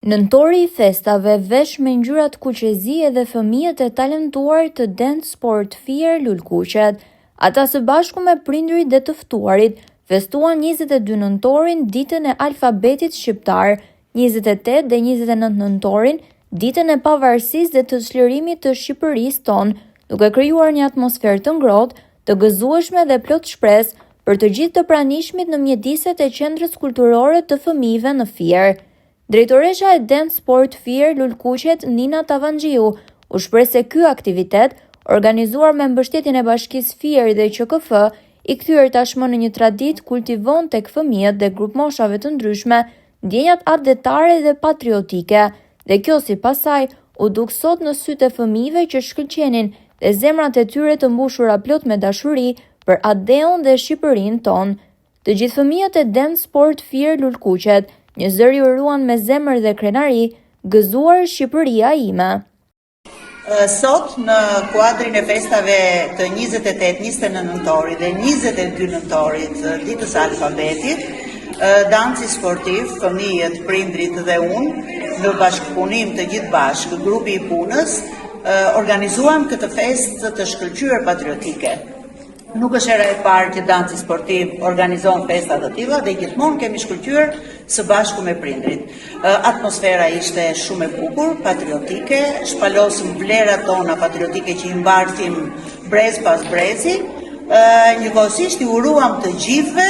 Nëntori i festave vesh me ngjyra të kuqezie dhe fëmijët e talentuar të Dance Sport Fair Lulkuqet. Ata së bashku me prindërit dhe të ftuarit festuan 22 nëntorin ditën e alfabetit shqiptar, 28 dhe 29 nëntorin ditën e pavarësisë dhe të çlirimit të Shqipërisë tonë, duke krijuar një atmosferë të ngrohtë, të gëzueshme dhe plot shpresë për të gjithë të pranishmit në mjediset e qendrës kulturore të fëmijëve në Fier. Drejtoresha e Dance Sport Fair Lulkuqet, Nina Tavanxhiu, u shpreh se ky aktivitet, organizuar me mbështetjen e Bashkisë Fier dhe QKF, i kthyer tashmë në një traditë, kultivon tek fëmijët dhe grup moshave të ndryshme ndjenjat adetare dhe patriotike, dhe kjo sipas saj u duk sot në sytë e fëmijëve që shkëlqenin dhe zemrat e tyre të mbushura plot me dashuri për Adeon dhe Shqipërinë tonë. Të gjithë fëmijët e Dance Sport Fair Lulkuqet një zëri u ruan me zemër dhe krenari, gëzuar Shqipëria ime. Sot në kuadrin e festave të 28-29 nëntorit dhe 22 nëntorit ditës alfabetit, danci sportiv, fëmijët, prindrit dhe unë, në bashkëpunim të gjithë bashkë, grupi i punës, organizuam këtë festë të shkëlqyer patriotike. Nuk është hera e parë që danci sportiv organizon festa të tilla dhe gjithmonë kemi shkëlqyer së bashku me prindrit. Atmosfera ishte shumë e bukur, patriotike, shpalosëm vlerat tona patriotike që i mbartim brez pas brezi, njëkohësisht i uruam të gjithëve.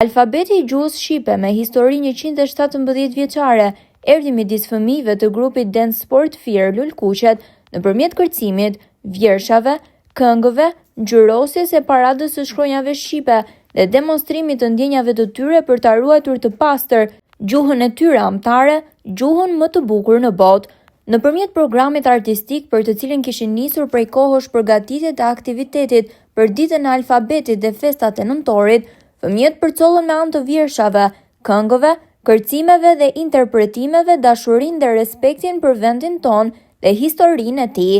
Alfabeti i gjuhës shqipe me histori 117 vjeçare erdhi midis fëmijëve të grupit Dance Sport Fair Lulkuqet nëpërmjet kërcimit, vjershave, këngëve, ngjyrosjes e paradës së shkronjave shqipe dhe demonstrimit të ndjenjave të tyre për ta ruajtur të pastër gjuhën e tyre amtare, gjuhën më të bukur në botë. Nëpërmjet programit artistik për të cilin kishin nisur prej kohësh përgatitjet e aktivitetit për ditën e alfabetit dhe festat e nëntorit, fëmijët përcollën me anë të vjershave, këngëve, kërcimeve dhe interpretimeve dashurinë dhe respektin për vendin tonë dhe historinë e tij.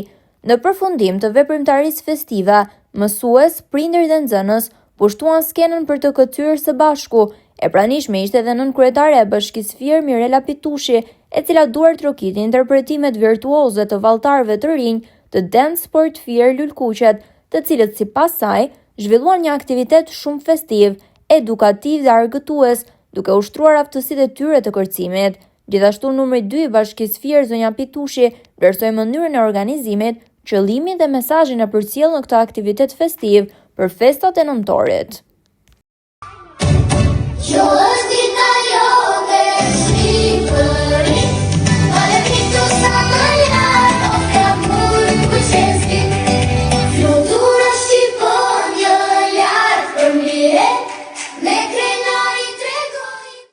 Në përfundim të veprimtarisë festive, mësues, prindër dhe nxënës pushtuan skenën për të këtyrë së bashku. E pranishme ishte edhe nënkryetare e Bashkisë Fier Mirela Pitushi, e cila duart trokiti interpretimet virtuoze të valltarëve të rinj të Dance Sport Fair Lulkuqet, të cilët sipas saj zhvilluan një aktivitet shumë festiv, edukativ dhe argëtues, duke ushtruar aftësitë e tyre të kërcimit. Gjithashtu numri 2 i Bashkisë Fier, zonja Pitushi, vlerësoi mënyrën e organizimit, qëllimin dhe mesazhin e përcjellë në këtë aktivitet festiv për festat e nëntorit.